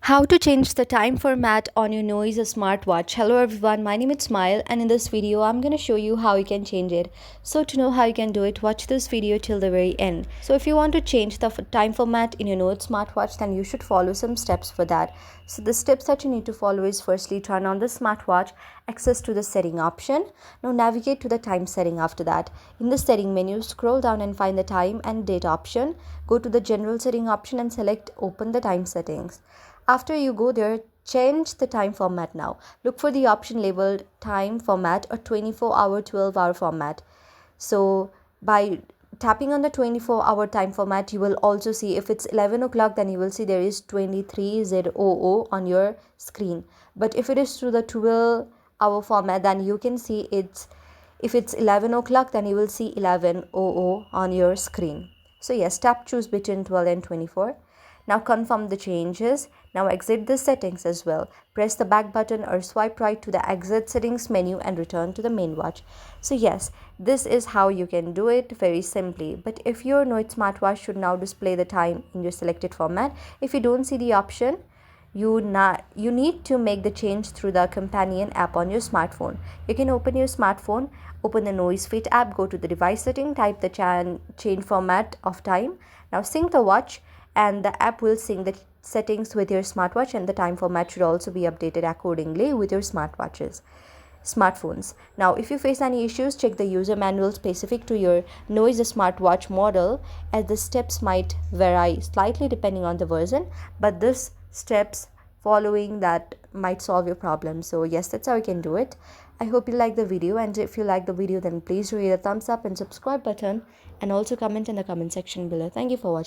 How to change the time format on your Noise Smartwatch. Hello everyone, my name is Smile and in this video I'm going to show you how you can change it. So to know how you can do it, watch this video till the very end. So if you want to change the time format in your Noise Smartwatch, then you should follow some steps for that. So the steps that you need to follow is firstly turn on the smartwatch, access to the setting option. Now navigate to the time setting after that. In the setting menu, scroll down and find the time and date option. Go to the general setting option and select open the time settings. After you go there, change the time format now. Look for the option labeled time format or 24-hour, 12-hour format. So by tapping on the 24-hour time format, you will also see if it's 11 o'clock, then you will see there is 2300 on your screen. But if it is through the 12-hour format, then you can see if it's 11 o'clock, then you will see 1100 on your screen. So yes, tap choose between 12 and 24. Now confirm the changes. Now exit the settings as well. Press the back button or swipe right to the exit settings menu and return to the main watch. So yes, this is how you can do it very simply. But if your Noise Smartwatch should now display the time in your selected format, if you don't see the option, you need to make the change through the companion app on your smartphone. You can open your smartphone, open the Noise Fit app, go to the device setting, type the change format of time. Now sync the watch and the app will sync the settings with your smartwatch, and the time format should also be updated accordingly with your smartphones. Now if you face any issues, check the user manual specific to your Noise Smartwatch model, as the steps might vary slightly depending on the version, but this steps following that might solve your problem. So yes, that's how you can do it. I hope you like the video, and if you like the video, then please rate a thumbs up and subscribe button, and also comment in the comment section below. Thank you for watching.